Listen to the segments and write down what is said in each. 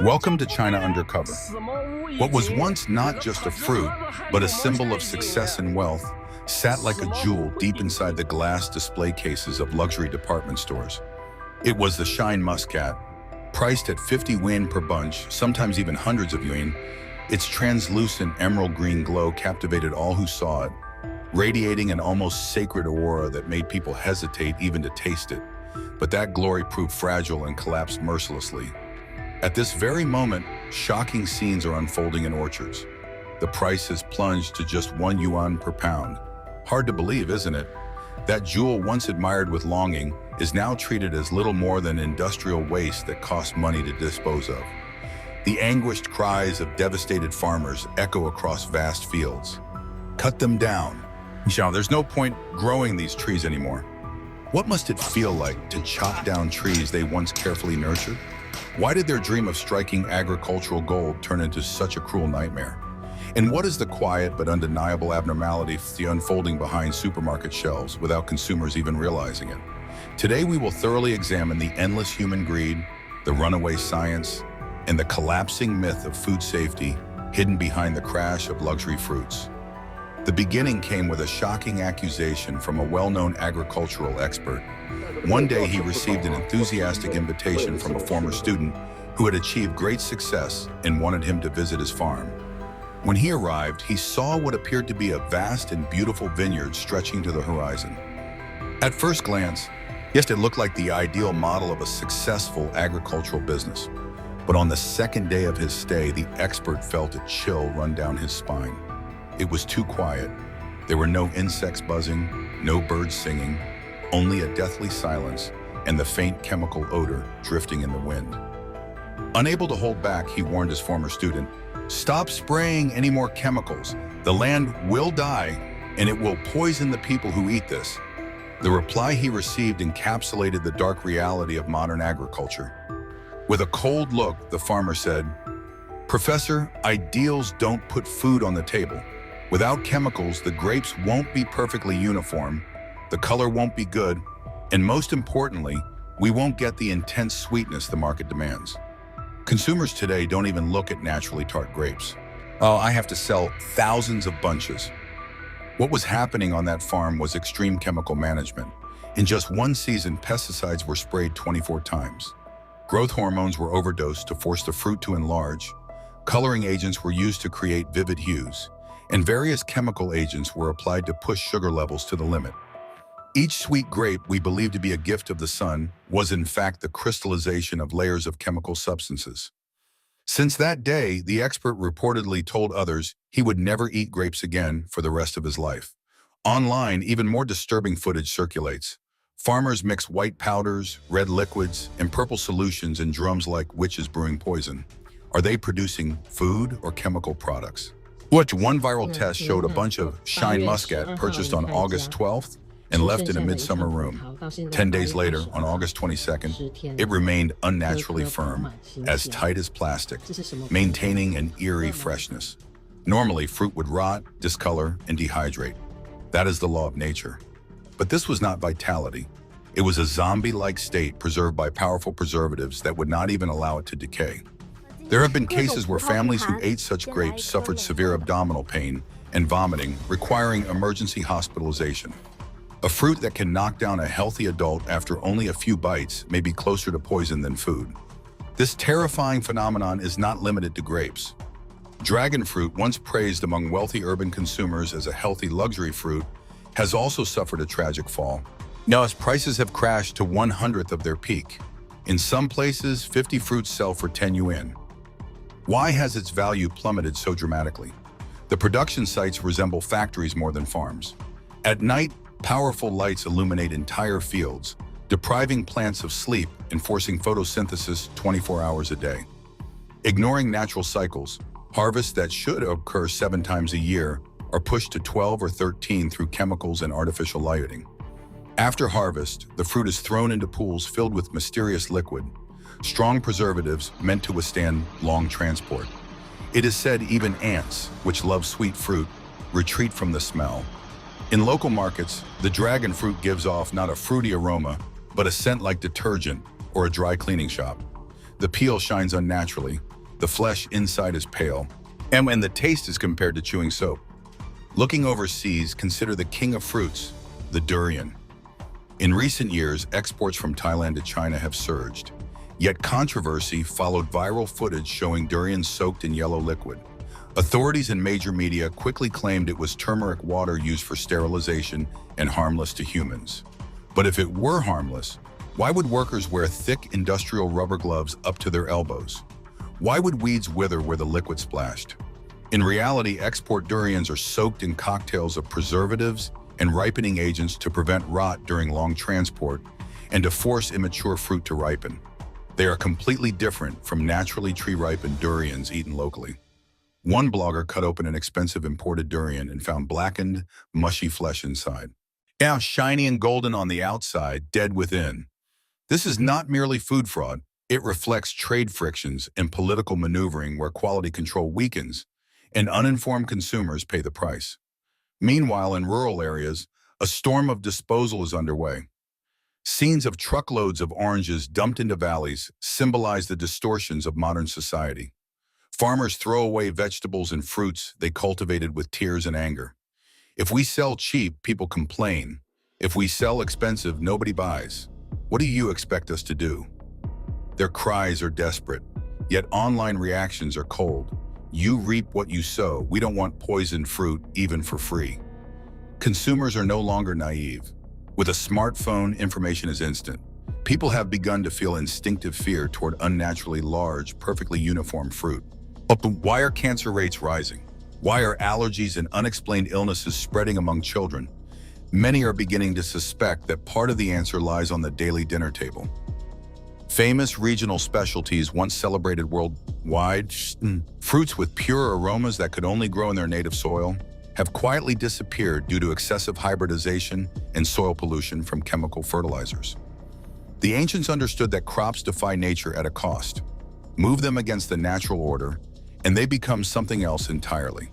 Welcome to China Undercover. What was once not just a fruit, but a symbol of success and wealth, sat like a jewel deep inside the glass display cases of luxury department stores. It was the Shine Muscat, priced at 50 yuan per bunch, sometimes even hundreds of yuan. Its translucent emerald green glow captivated all who saw it, radiating an almost sacred aura that made people hesitate even to taste it. But that glory proved fragile and collapsed mercilessly. At this very moment, shocking scenes are unfolding in orchards. The price has plunged to just 1 yuan per pound. Hard to believe, isn't it? That jewel once admired with longing is now treated as little more than industrial waste that costs money to dispose of. The anguished cries of devastated farmers echo across vast fields. Cut them down. There's no point growing these trees anymore. What must it feel like to chop down trees they once carefully nurtured? Why did their dream of striking agricultural gold turn into such a cruel nightmare? And what is the quiet but undeniable abnormality unfolding behind supermarket shelves without consumers even realizing it? Today we will thoroughly examine the endless human greed, the runaway science, and the collapsing myth of food safety hidden behind the crash of luxury fruits. The beginning came with a shocking accusation from a well-known agricultural expert. One day he received an enthusiastic invitation from a former student who had achieved great success and wanted him to visit his farm. When he arrived, he saw what appeared to be a vast and beautiful vineyard stretching to the horizon. At first glance, yes, it looked like the ideal model of a successful agricultural business. But on the second day of his stay, the expert felt a chill run down his spine. It was too quiet. There were no insects buzzing, no birds singing, only a deathly silence and the faint chemical odor drifting in the wind. Unable to hold back, he warned his former student, "Stop spraying any more chemicals. The land will die, and it will poison the people who eat this." The reply he received encapsulated the dark reality of modern agriculture. With a cold look, the farmer said, "Professor, ideals don't put food on the table. Without chemicals, the grapes won't be perfectly uniform, the color won't be good, and most importantly, we won't get the intense sweetness the market demands." Consumers today don't even look at naturally tart grapes. "Oh, I have to sell thousands of bunches." What was happening on that farm was extreme chemical management. In just one season, pesticides were sprayed 24 times. Growth hormones were overdosed to force the fruit to enlarge. Coloring agents were used to create vivid hues, and various chemical agents were applied to push sugar levels to the limit. Each sweet grape we believed to be a gift of the sun was in fact the crystallization of layers of chemical substances. Since that day, the expert reportedly told others he would never eat grapes again for the rest of his life. Online, even more disturbing footage circulates. Farmers mix white powders, red liquids, and purple solutions in drums like witches brewing poison. Are they producing food or chemical products? One viral test showed a bunch of Shine Muscat purchased on August 12th and left in a midsummer room. 10 days later, on August 22nd, it remained unnaturally firm, as tight as plastic, maintaining an eerie freshness. Normally, fruit would rot, discolor, and dehydrate. That is the law of nature. But this was not vitality. It was a zombie-like state preserved by powerful preservatives that would not even allow it to decay. There have been cases where families who ate such grapes suffered severe abdominal pain and vomiting, requiring emergency hospitalization. A fruit that can knock down a healthy adult after only a few bites may be closer to poison than food. This terrifying phenomenon is not limited to grapes. Dragon fruit, once praised among wealthy urban consumers as a healthy luxury fruit, has also suffered a tragic fall. Now, as prices have crashed to 1/100th of their peak. In some places, 50 fruits sell for 10 yuan. Why has its value plummeted so dramatically? The production sites resemble factories more than farms. At night, powerful lights illuminate entire fields, depriving plants of sleep and forcing photosynthesis 24 hours a day. Ignoring natural cycles, harvests that should occur 7 times a year are pushed to 12 or 13 through chemicals and artificial lighting. After harvest, the fruit is thrown into pools filled with mysterious liquid, strong preservatives meant to withstand long transport. It is said even ants, which love sweet fruit, retreat from the smell. In local markets, the dragon fruit gives off not a fruity aroma, but a scent like detergent or a dry cleaning shop. The peel shines unnaturally, the flesh inside is pale, and when the taste is compared to chewing soap. Looking overseas, consider the king of fruits, the durian. In recent years, exports from Thailand to China have surged. Yet controversy followed viral footage showing durian soaked in yellow liquid. Authorities and major media quickly claimed it was turmeric water used for sterilization and harmless to humans. But if it were harmless, why would workers wear thick industrial rubber gloves up to their elbows? Why would weeds wither where the liquid splashed? In reality, export durians are soaked in cocktails of preservatives and ripening agents to prevent rot during long transport and to force immature fruit to ripen. They are completely different from naturally tree-ripened durians eaten locally. One blogger cut open an expensive imported durian and found blackened, mushy flesh inside. Now shiny and golden on the outside, dead within. This is not merely food fraud. It reflects trade frictions and political maneuvering where quality control weakens, and uninformed consumers pay the price. Meanwhile, in rural areas, a storm of disposal is underway. Scenes of truckloads of oranges dumped into valleys symbolize the distortions of modern society. Farmers throw away vegetables and fruits they cultivated with tears and anger. If we sell cheap, people complain. If we sell expensive, nobody buys. What do you expect us to do? Their cries are desperate, yet online reactions are cold. You reap what you sow. We don't want poisoned fruit, even for free. Consumers are no longer naive. With a smartphone, information is instant. People have begun to feel instinctive fear toward unnaturally large, perfectly uniform fruit. But why are cancer rates rising? Why are allergies and unexplained illnesses spreading among children? Many are beginning to suspect that part of the answer lies on the daily dinner table. Famous regional specialties once celebrated worldwide, fruits with pure aromas that could only grow in their native soil, have quietly disappeared due to excessive hybridization and soil pollution from chemical fertilizers. The ancients understood that crops defy nature at a cost. Move them against the natural order, and they become something else entirely.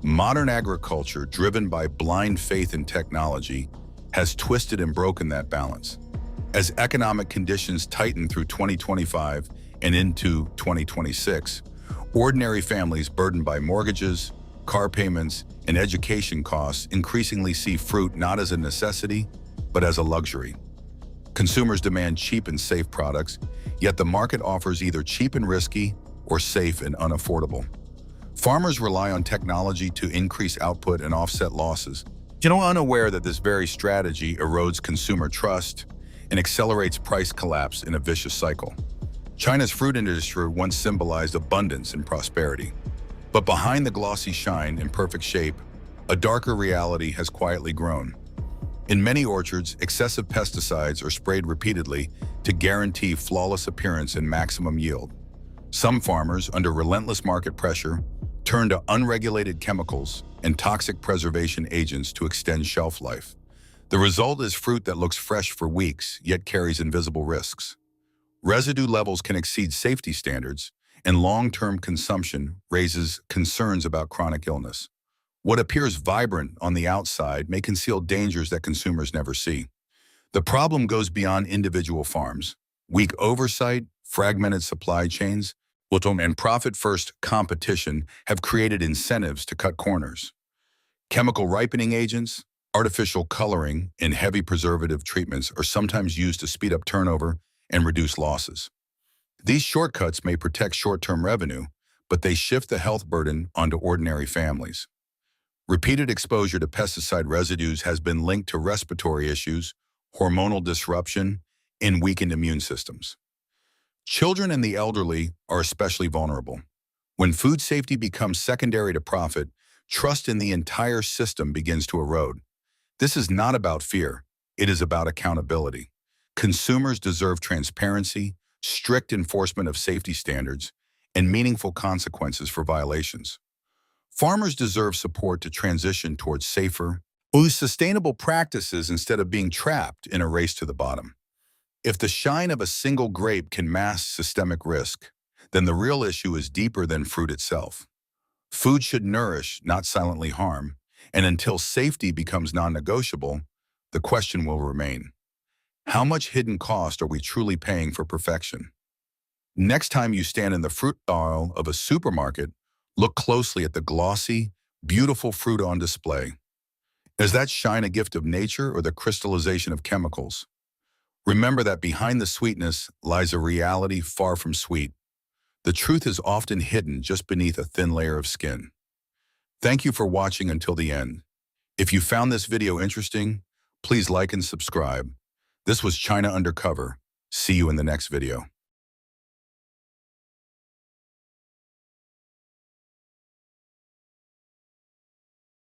Modern agriculture, driven by blind faith in technology, has twisted and broken that balance. As economic conditions tighten through 2025 and into 2026, ordinary families burdened by mortgages, car payments, and education costs increasingly see fruit not as a necessity, but as a luxury. Consumers demand cheap and safe products, yet the market offers either cheap and risky or safe and unaffordable. Farmers rely on technology to increase output and offset losses, unaware that this very strategy erodes consumer trust and accelerates price collapse in a vicious cycle. China's fruit industry once symbolized abundance and prosperity. But behind the glossy shine and perfect shape, a darker reality has quietly grown. In many orchards, excessive pesticides are sprayed repeatedly to guarantee flawless appearance and maximum yield. Some farmers, under relentless market pressure, turn to unregulated chemicals and toxic preservation agents to extend shelf life. The result is fruit that looks fresh for weeks, yet carries invisible risks. Residue levels can exceed safety standards, and long-term consumption raises concerns about chronic illness. What appears vibrant on the outside may conceal dangers that consumers never see. The problem goes beyond individual farms. Weak oversight, fragmented supply chains, and profit-first competition have created incentives to cut corners. Chemical ripening agents, artificial coloring, and heavy preservative treatments are sometimes used to speed up turnover and reduce losses. These shortcuts may protect short-term revenue, but they shift the health burden onto ordinary families. Repeated exposure to pesticide residues has been linked to respiratory issues, hormonal disruption, and weakened immune systems. Children and the elderly are especially vulnerable. When food safety becomes secondary to profit, trust in the entire system begins to erode. This is not about fear, it is about accountability. Consumers deserve transparency, strict enforcement of safety standards, and meaningful consequences for violations. Farmers deserve support to transition towards safer, sustainable practices instead of being trapped in a race to the bottom. If the shine of a single grape can mask systemic risk, then the real issue is deeper than fruit itself. Food should nourish, not silently harm, and until safety becomes non-negotiable, the question will remain: how much hidden cost are we truly paying for perfection? Next time you stand in the fruit aisle of a supermarket, look closely at the glossy, beautiful fruit on display. Is that shine a gift of nature or the crystallization of chemicals? Remember that behind the sweetness lies a reality far from sweet. The truth is often hidden just beneath a thin layer of skin. Thank you for watching until the end. If you found this video interesting, please like and subscribe. This was China Undercover. See you in the next video.